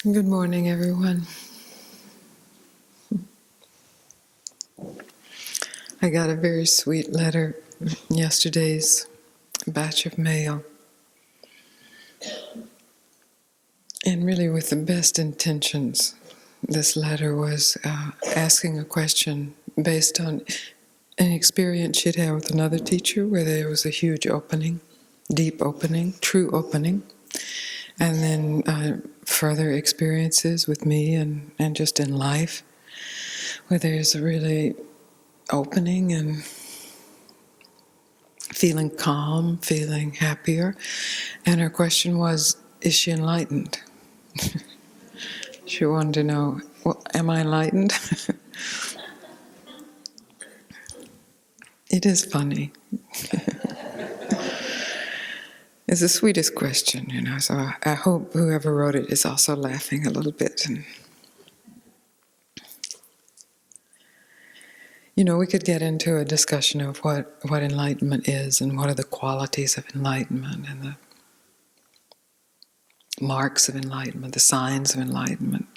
Good morning, everyone. I got a very sweet letter yesterday's batch of mail, and really with the best intentions. This letter was asking a question based on an experience she'd had with another teacher where there was a huge opening, deep opening, true opening, and then further experiences with me and just in life where there's a really opening and feeling calm, feeling happier. And her question was, is she enlightened? She wanted to know, well, am I enlightened? It is funny. It's the sweetest question, so I hope whoever wrote it is also laughing a little bit. And, we could get into a discussion of what enlightenment is and what are the qualities of enlightenment and the marks of enlightenment, the signs of enlightenment.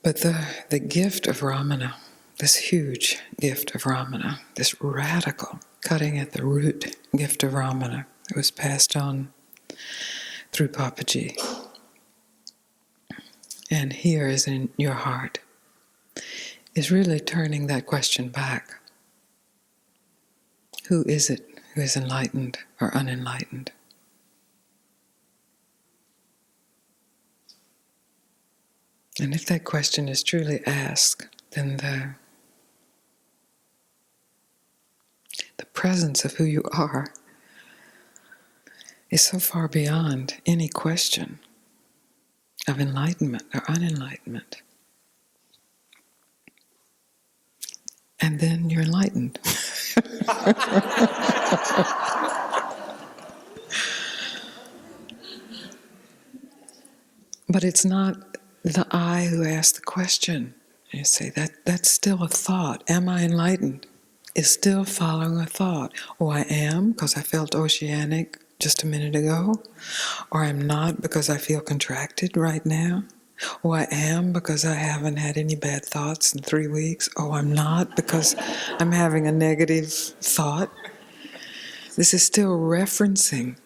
But the gift of Ramana, this huge gift of Ramana, this radical, cutting at the root gift of Ramana that was passed on through Papaji, and here is in your heart, is really turning that question back. Who is it who is enlightened or unenlightened? And if that question is truly asked, then the presence of who you are is so far beyond any question of enlightenment or unenlightenment. And then you're enlightened. But it's not the I who asks the question. You say, that's still a thought. Am I enlightened? Is still following a thought. Oh, I am because I felt oceanic just a minute ago. Or I'm not because I feel contracted right now. Oh, I am because I haven't had any bad thoughts in 3 weeks. Oh, I'm not because I'm having a negative thought. This is still referencing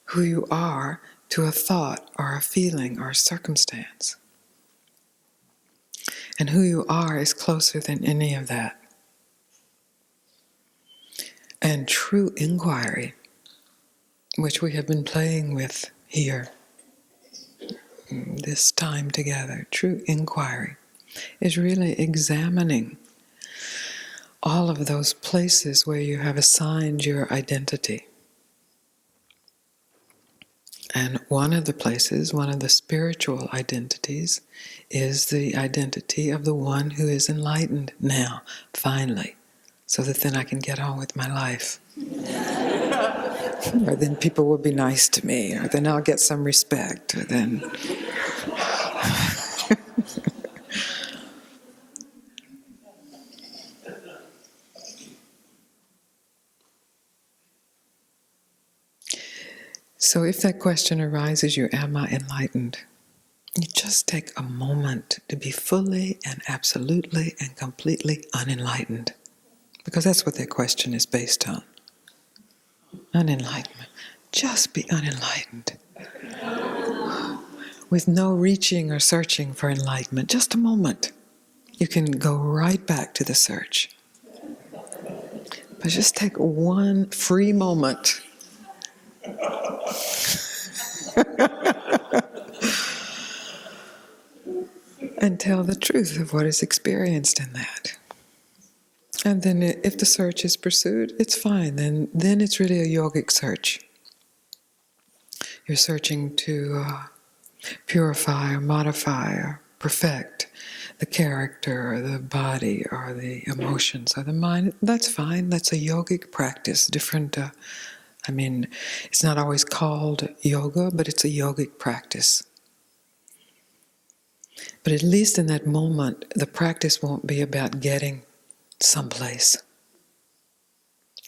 who you are to a thought or a feeling or a circumstance. And who you are is closer than any of that. And true inquiry, which we have been playing with here this time together, true inquiry is really examining all of those places where you have assigned your identity. And one of the places, one of the spiritual identities, is the identity of the one who is enlightened now, finally, so that then I can get on with my life. Or then people will be nice to me, or then I'll get some respect, or then... So if that question arises, you, am I enlightened? You just take a moment to be fully and absolutely and completely unenlightened. Because that's what that question is based on. Unenlightenment. Just be unenlightened. With no reaching or searching for enlightenment. Just a moment. You can go right back to the search. But just take one free moment. And tell the truth of what is experienced in that. And then if the search is pursued, it's fine. Then it's really a yogic search. You're searching to purify or modify or perfect the character or the body or the emotions or the mind. That's fine. That's a yogic practice. Different, it's not always called yoga, but it's a yogic practice. But at least in that moment, the practice won't be about getting someplace.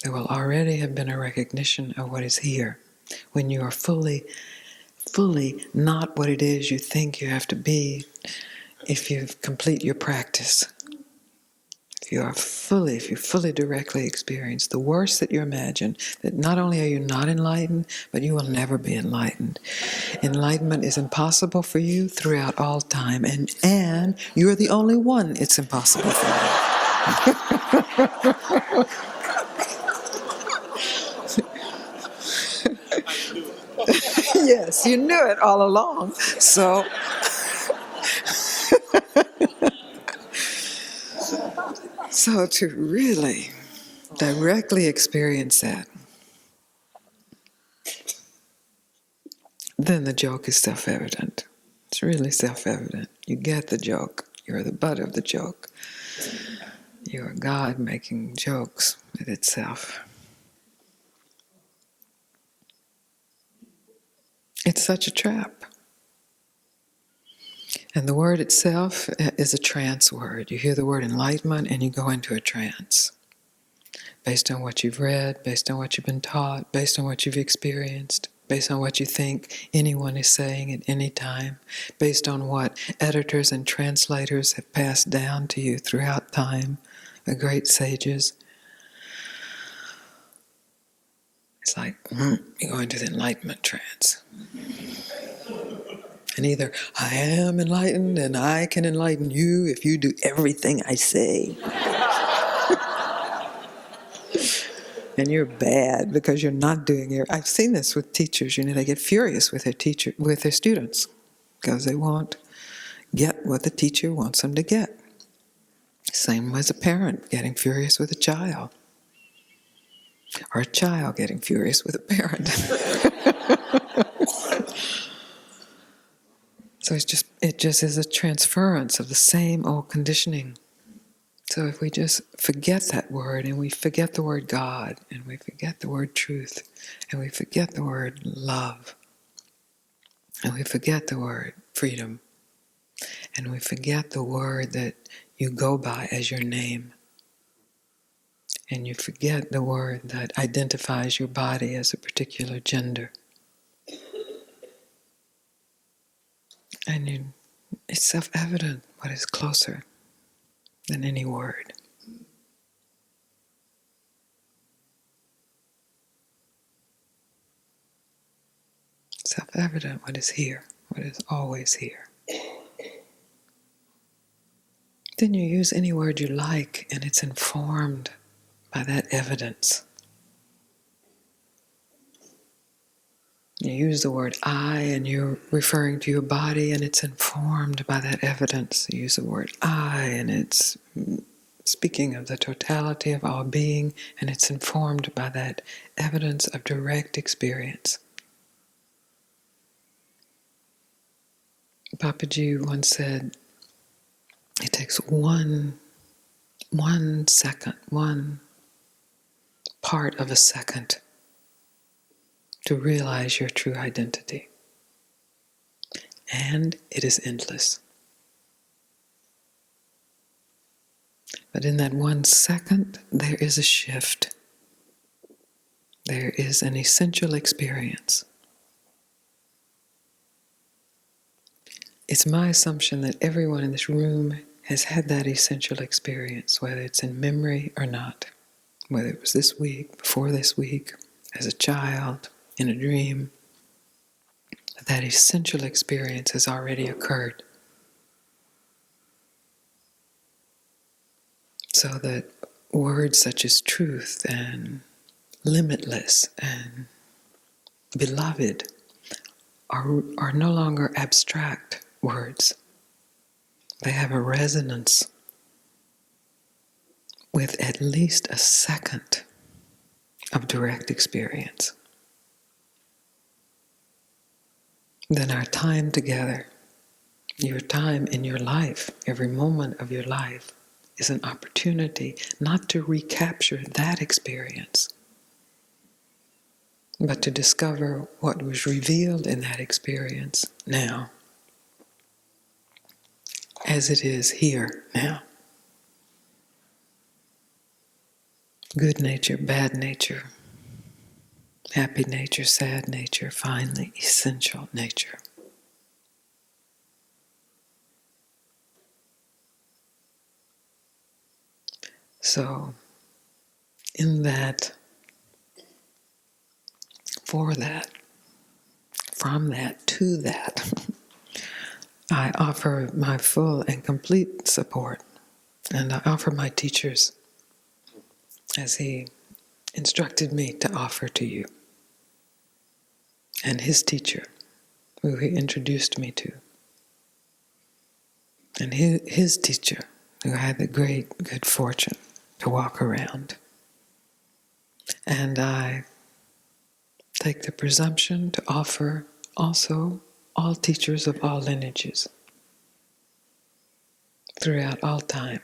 There will already have been a recognition of what is here when you are fully fully not what it is you think you have to be if you complete your practice. If you fully directly experience the worst that you imagine, that not only are you not enlightened, but you will never be enlightened. Enlightenment is impossible for you throughout all time, and you're the only one it's impossible for you. Yes, you knew it all along. So to really directly experience that, then the joke is self-evident. It's really self-evident. You get the joke. You're the butt of the joke. You're God making jokes with itself. It's such a trap. And the word itself is a trance word. You hear the word enlightenment and you go into a trance. Based on what you've read, based on what you've been taught, based on what you've experienced, based on what you think anyone is saying at any time, based on what editors and translators have passed down to you throughout time, the great sages. It's like, you go into the enlightenment trance. And either I am enlightened and I can enlighten you if you do everything I say. And you're bad because you're not doing it. I've seen this with teachers. They get furious with their students because they won't get what the teacher wants them to get. Same as a parent getting furious with a child, or a child getting furious with a parent. So it just is a transference of the same old conditioning. So if we just forget that word, and we forget the word God, and we forget the word truth, and we forget the word love, and we forget the word freedom, and we forget the word that you go by as your name, and you forget the word that identifies your body as a particular gender, and it's self-evident what is closer than any word. Self-evident what is here, what is always here. Then you use any word you like, and it's informed by that evidence. You use the word I, and you're referring to your body, and it's informed by that evidence. You use the word I, and it's speaking of the totality of our being, and it's informed by that evidence of direct experience. Papaji once said, it takes one second, one part of a second to realize your true identity. And it is endless. But in that 1 second, there is a shift. There is an essential experience. It's my assumption that everyone in this room has had that essential experience, whether it's in memory or not, whether it was this week, before this week, as a child, in a dream. That essential experience has already occurred. So that words such as truth and limitless and beloved are no longer abstract words. They have a resonance with at least a second of direct experience. Then our time together, your time in your life, every moment of your life, is an opportunity not to recapture that experience, but to discover what was revealed in that experience now, as it is here now. Good nature, bad nature, happy nature, sad nature, finally essential nature. So, in that, for that, from that to that, I offer my full and complete support, and I offer my teachers as he instructed me to offer to you, and his teacher, who he introduced me to, and his teacher, who I had the great good fortune to walk around. And I take the presumption to offer also all teachers of all lineages throughout all time,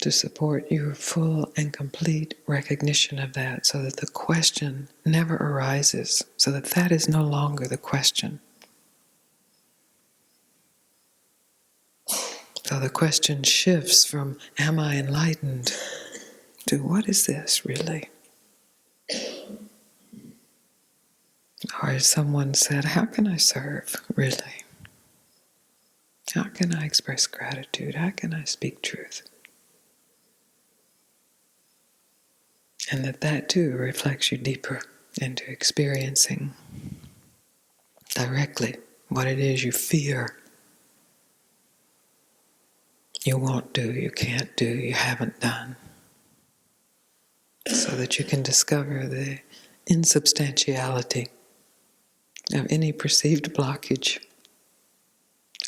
to support your full and complete recognition of that, so that the question never arises, so that that is no longer the question. So the question shifts from, am I enlightened, to what is this really? Or as someone said, how can I serve really? How can I express gratitude? How can I speak truth? And that too reflects you deeper into experiencing directly what it is you fear you won't do, you can't do, you haven't done, so that you can discover the insubstantiality of any perceived blockage,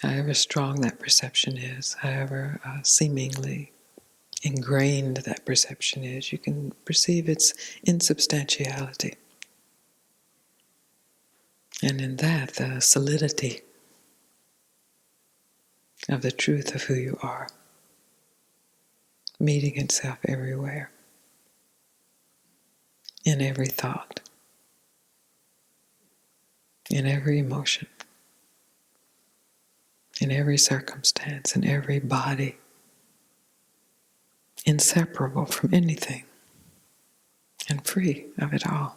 however strong that perception is, however seemingly ingrained that perception is. You can perceive its insubstantiality. And in that, the solidity of the truth of who you are, meeting itself everywhere, in every thought, in every emotion, in every circumstance, in every body, inseparable from anything, and free of it all.